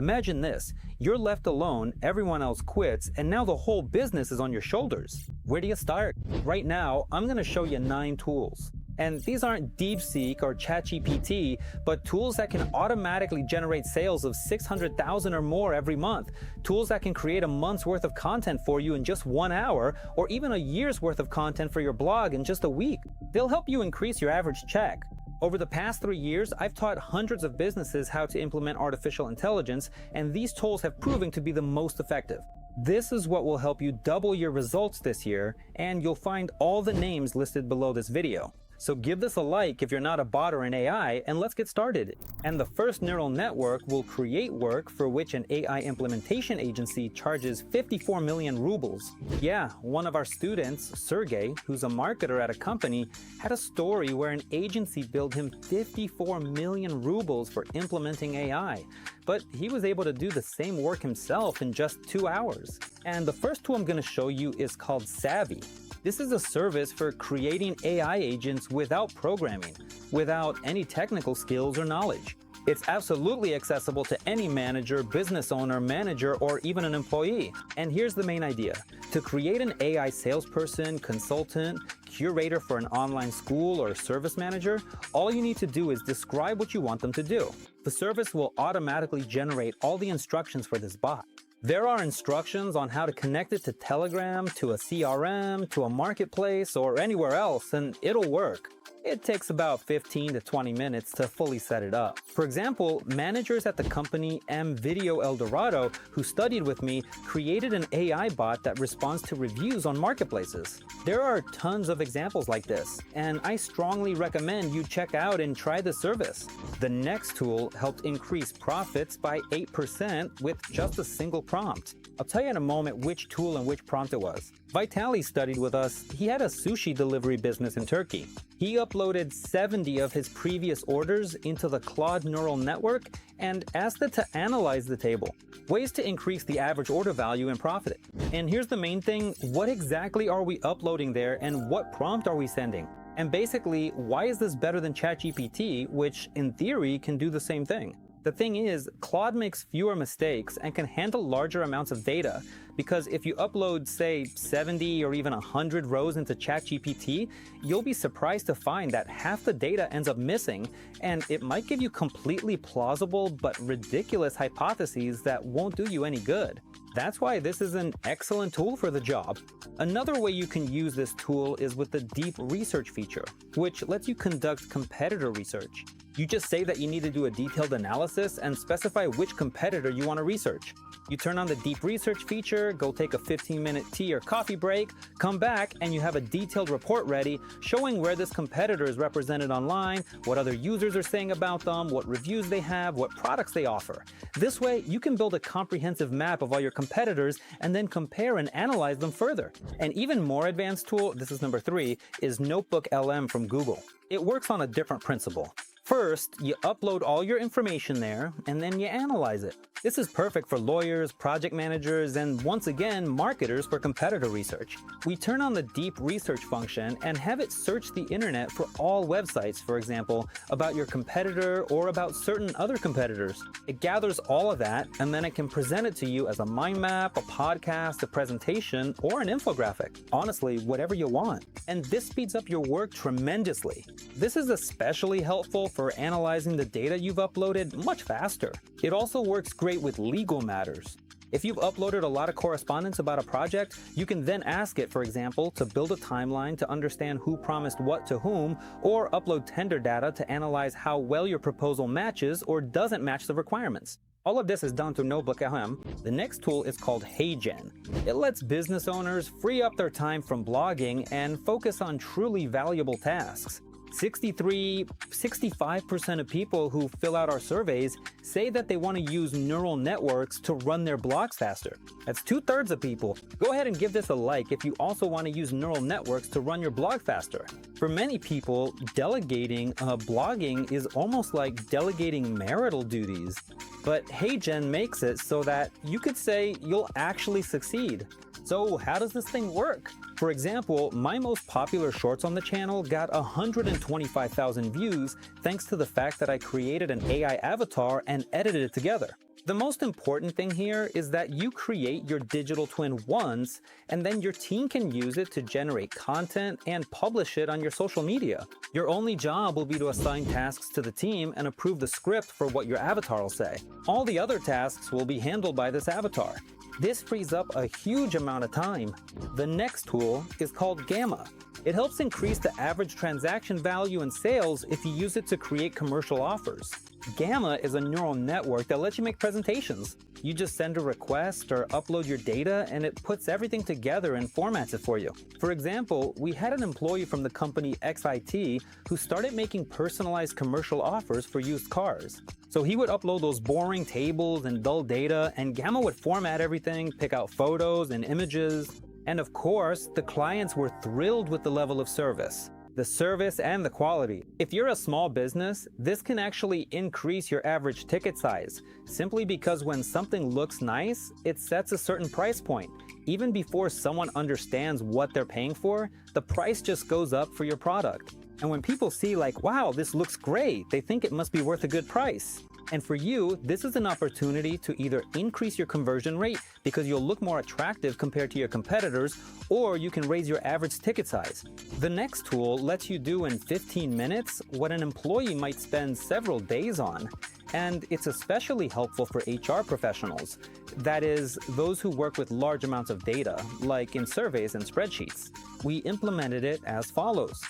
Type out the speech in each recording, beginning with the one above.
Imagine this, you're left alone, everyone else quits, and now the whole business is on your shoulders. Where do you start? Right now, I'm going to show you 9 tools. And these aren't DeepSeek or ChatGPT, but tools that can automatically generate sales of 600,000 or more every month. Tools that can create a month's worth of content for you in just 1 hour, or even a year's worth of content for your blog in just a week. They'll help you increase your average check. Over the past 3 years, I've taught hundreds of businesses how to implement artificial intelligence, and these tools have proven to be the most effective. This is what will help you double your results this year, and you'll find all the names listed below this video. So give this a like if you're not a bot or an AI, and let's get started. And the first neural network will create work for which an AI implementation agency charges 54 million rubles. Yeah, one of our students, Sergey, who's a marketer at a company, had a story where an agency billed him 54 million rubles for implementing AI. But he was able to do the same work himself in just 2 hours. And the first tool I'm going to show you is called SAVI. This is a service for creating AI agents without programming, without any technical skills or knowledge. It's absolutely accessible to any manager, business owner, manager, or even an employee. And here's the main idea. To create an AI salesperson, consultant, curator for an online school, or service manager, all you need to do is describe what you want them to do. The service will automatically generate all the instructions for this bot. There are instructions on how to connect it to Telegram, to a CRM, to a marketplace, or anywhere else, and it'll work. It takes about 15 to 20 minutes to fully set it up. For example, managers at the company Video Eldorado, who studied with me, created an AI bot that responds to reviews on marketplaces. There are tons of examples like this, and I strongly recommend you check out and try the service. The next tool helped increase profits by 8% with just a single prompt. I'll tell you in a moment which tool and which prompt it was. Vitaly studied with us. He had a sushi delivery business in Turkey. He uploaded 70 of his previous orders into the Claude neural network and asked it to analyze the table. Ways to increase the average order value and profit. And here's the main thing, what exactly are we uploading there and what prompt are we sending? And basically, why is this better than ChatGPT, which in theory can do the same thing? The thing is, Claude makes fewer mistakes and can handle larger amounts of data, because if you upload, say, 70 or even 100 rows into ChatGPT, you'll be surprised to find that half the data ends up missing, and it might give you completely plausible but ridiculous hypotheses that won't do you any good. That's why this is an excellent tool for the job. Another way you can use this tool is with the deep research feature, which lets you conduct competitor research. You just say that you need to do a detailed analysis and specify which competitor you want to research. You turn on the deep research feature, go take a 15-minute tea or coffee break, come back, and you have a detailed report ready showing where this competitor is represented online, what other users are saying about them, what reviews they have, what products they offer. This way, you can build a comprehensive map of all your competitors and then compare and analyze them further. An even more advanced tool, this is number 3, is NotebookLM from Google. It works on a different principle. First, you upload all your information there, and then you analyze it. This is perfect for lawyers, project managers, and once again, marketers for competitor research. We turn on the deep research function and have it search the internet for all websites, for example, about your competitor or about certain other competitors. It gathers all of that, and then it can present it to you as a mind map, a podcast, a presentation, or an infographic. Honestly, whatever you want. And this speeds up your work tremendously. This is especially helpful for analyzing the data you've uploaded much faster. It also works great with legal matters. If you've uploaded a lot of correspondence about a project, you can then ask it, for example, to build a timeline to understand who promised what to whom, or upload tender data to analyze how well your proposal matches or doesn't match the requirements. All of this is done through NotebookLM. The next tool is called HeyGen. It lets business owners free up their time from blogging and focus on truly valuable tasks. 65% of people who fill out our surveys say that they want to use neural networks to run their blogs faster. That's 2/3 of people. Go ahead and give this a like if you also want to use neural networks to run your blog faster. For many people, delegating blogging is almost like delegating marital duties. But HeyGen makes it so that you could say you'll actually succeed. So how does this thing work? For example, my most popular shorts on the channel got 125,000 views thanks to the fact that I created an AI avatar and edited it together. The most important thing here is that you create your digital twin once, and then your team can use it to generate content and publish it on your social media. Your only job will be to assign tasks to the team and approve the script for what your avatar will say. All the other tasks will be handled by this avatar. This frees up a huge amount of time. The next tool is called Gamma. It helps increase the average transaction value in sales if you use it to create commercial offers. Gamma is a neural network that lets you make presentations. You just send a request or upload your data and it puts everything together and formats it for you. For example, we had an employee from the company XIT who started making personalized commercial offers for used cars. So he would upload those boring tables and dull data, and Gamma would format everything, pick out photos and images. And of course, the clients were thrilled with the level of service. The service and the quality. If you're a small business, this can actually increase your average ticket size, simply because when something looks nice, it sets a certain price point. Even before someone understands what they're paying for, the price just goes up for your product. And when people see like, wow, this looks great, they think it must be worth a good price. And for you, this is an opportunity to either increase your conversion rate because you'll look more attractive compared to your competitors, or you can raise your average ticket size. The next tool lets you do in 15 minutes what an employee might spend several days on. And it's especially helpful for HR professionals. That is, those who work with large amounts of data, like in surveys and spreadsheets. We implemented it as follows.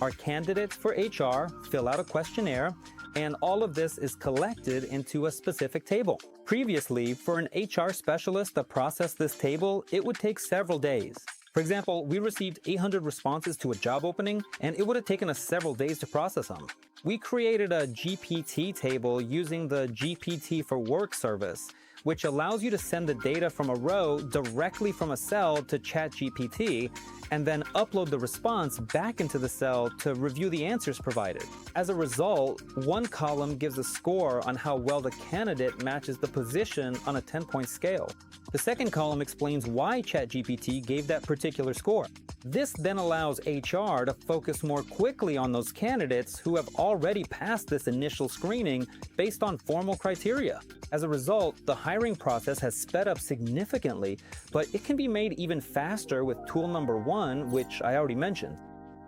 Our candidates for HR fill out a questionnaire, and all of this is collected into a specific table. Previously, for an HR specialist to process this table, it would take several days. For example, we received 800 responses to a job opening, and it would have taken us several days to process them. We created a GPT table using the GPT for Work service, which allows you to send the data from a row directly from a cell to ChatGPT, and then upload the response back into the cell to review the answers provided. As a result, one column gives a score on how well the candidate matches the position on a 10-point scale. The second column explains why ChatGPT gave that particular score. This then allows HR to focus more quickly on those candidates who have already passed this initial screening based on formal criteria. As a result, the hiring process has sped up significantly, but it can be made even faster with tool number 1, which I already mentioned.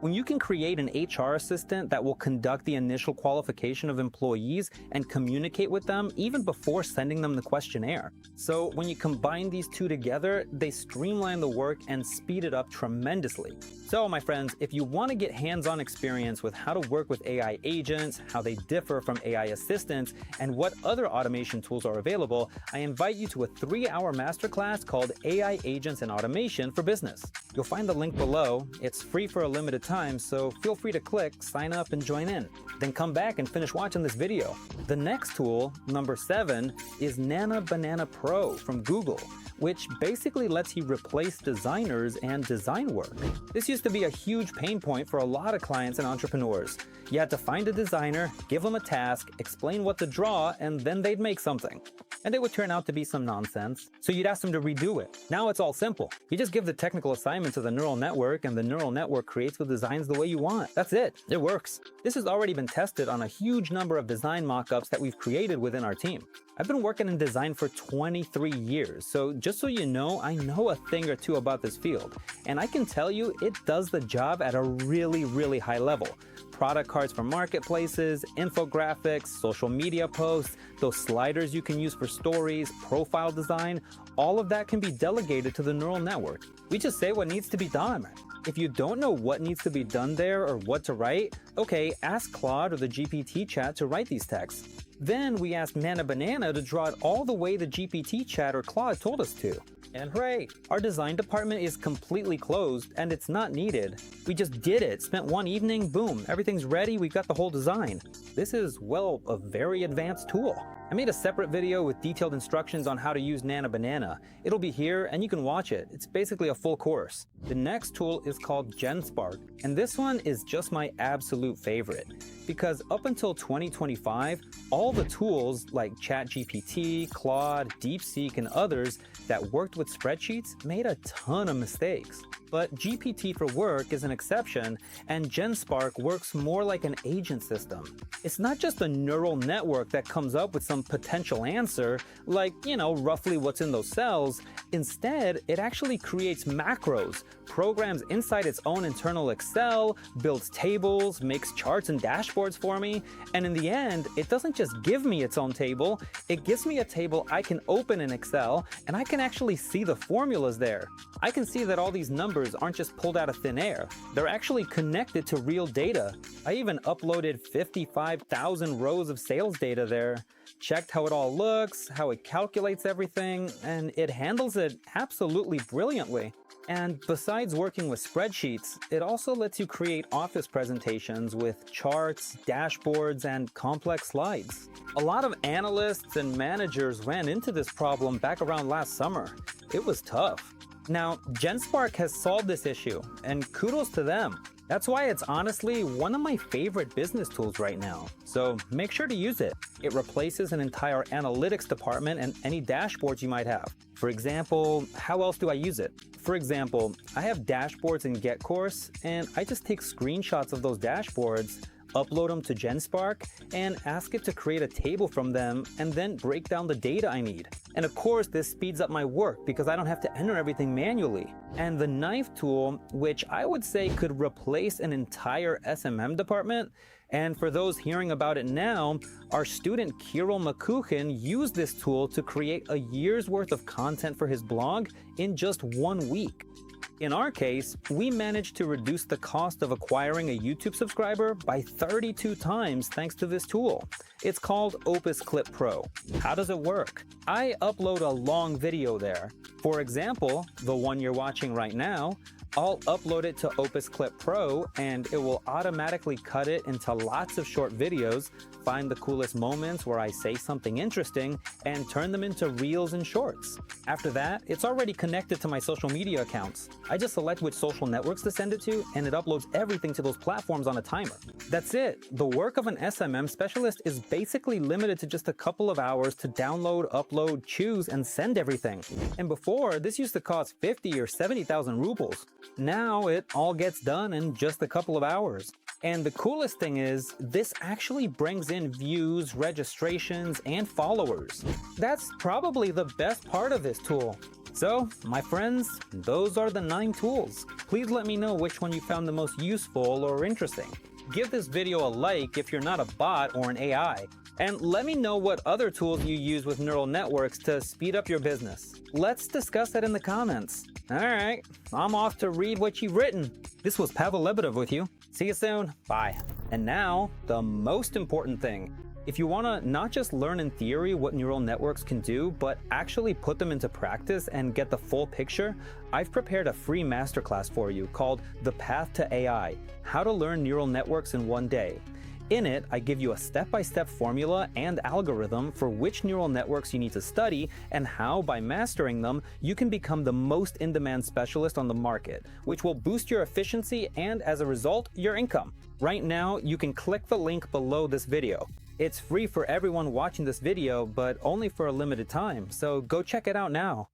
When you can create an HR assistant that will conduct the initial qualification of employees and communicate with them even before sending them the questionnaire. So when you combine these two together, they streamline the work and speed it up tremendously. So my friends, if you want to get hands-on experience with how to work with AI agents, how they differ from AI assistants, and what other automation tools are available, I invite you to a 3-hour masterclass called AI Agents and Automation for Business. You'll find the link below. It's free for a limited time, so feel free to click, sign up, and join in. Then come back and finish watching this video. The next tool, number 7, is Nanobanan Pro from Google, which basically lets you replace designers and design work. This used to be a huge pain point for a lot of clients and entrepreneurs. You had to find a designer, give them a task, explain what to draw, and then they'd make something. And it would turn out to be some nonsense, so you'd ask them to redo it. Now it's all simple. You just give the technical assignment to the neural network, and the neural network creates the designs the way you want. That's it. It works. This has already been tested on a huge number of design mock-ups that we've created within our team. I've been working in design for 23 years, so just so you know, I know a thing or two about this field. And I can tell you, it does the job at a really, really high level. Product cards for marketplaces, infographics, social media posts, those sliders you can use for stories, profile design, all of that can be delegated to the neural network. We just say what needs to be done. If you don't know what needs to be done there or what to write, okay, ask Claude or the GPT chat to write these texts. Then we ask Nanobanan to draw it all the way the GPT chat or Claude told us to. And hooray! Our design department is completely closed and it's not needed. We just did it, spent one evening, boom, everything's ready, we've got the whole design. This is, well, a very advanced tool. I made a separate video with detailed instructions on how to use Nanobanan. It'll be here and you can watch it. It's basically a full course. The next tool is called Jenspark, and this one is just my absolute favorite. Because up until 2025, all the tools like ChatGPT, Claude, DeepSeek, and others that worked with spreadsheets made a ton of mistakes. But GPT for Work is an exception, and Jenspark works more like an agent system. It's not just a neural network that comes up with some potential answer, like, roughly what's in those cells. Instead, it actually creates macros, programs inside its own internal Excel, builds tables, makes charts and dashboards for me, and in the end, it doesn't just give me its own table, it gives me a table I can open in Excel, and I can actually see the formulas there. I can see that all these numbers aren't just pulled out of thin air. They're actually connected to real data. I even uploaded 55,000 rows of sales data there, checked how it all looks, how it calculates everything, and it handles it absolutely brilliantly. And besides working with spreadsheets, it also lets you create Office presentations with charts, dashboards, and complex slides. A lot of analysts and managers ran into this problem back around last summer. It was tough. Now, Jenspark has solved this issue, and kudos to them. That's why it's honestly one of my favorite business tools right now, so make sure to use it. It replaces an entire analytics department and any dashboards you might have. For example, how else do I use it? For example, I have dashboards in GetCourse, and I just take screenshots of those dashboards, upload them to Jenspark, and ask it to create a table from them, and then break down the data I need. And of course, this speeds up my work because I don't have to enter everything manually. And the knife tool, which I would say could replace an entire SMM department, and for those hearing about it now, our student Kirill Makuchin used this tool to create a year's worth of content for his blog in just 1 week. In our case, we managed to reduce the cost of acquiring a YouTube subscriber by 32 times thanks to this tool. It's called Opus Clip Pro. How does it work? I upload a long video there. For example, the one you're watching right now, I'll upload it to Opus Clip Pro and it will automatically cut it into lots of short videos, find the coolest moments where I say something interesting, and turn them into reels and shorts. After that, it's already connected to my social media accounts. I just select which social networks to send it to, and it uploads everything to those platforms on a timer. That's it. The work of an SMM specialist is basically limited to just a couple of hours to download, upload, choose, and send everything. And before, this used to cost 50 or 70,000 rubles. Now it all gets done in just a couple of hours. And the coolest thing is, this actually brings in views, registrations, and followers. That's probably the best part of this tool. So, my friends, those are the 9 tools. Please let me know which one you found the most useful or interesting. Give this video a like if you're not a bot or an AI. And let me know what other tools you use with neural networks to speed up your business. Let's discuss that in the comments. Alright, I'm off to read what you've written. This was Pavel Lebedev with you. See you soon. Bye. And now, the most important thing. If you want to not just learn in theory what neural networks can do, but actually put them into practice and get the full picture, I've prepared a free masterclass for you called The Path to AI: How to Learn Neural Networks in 1 Day. In it, I give you a step-by-step formula and algorithm for which neural networks you need to study and how, by mastering them, you can become the most in-demand specialist on the market, which will boost your efficiency and, as a result, your income. Right now, you can click the link below this video. It's free for everyone watching this video, but only for a limited time, so go check it out now.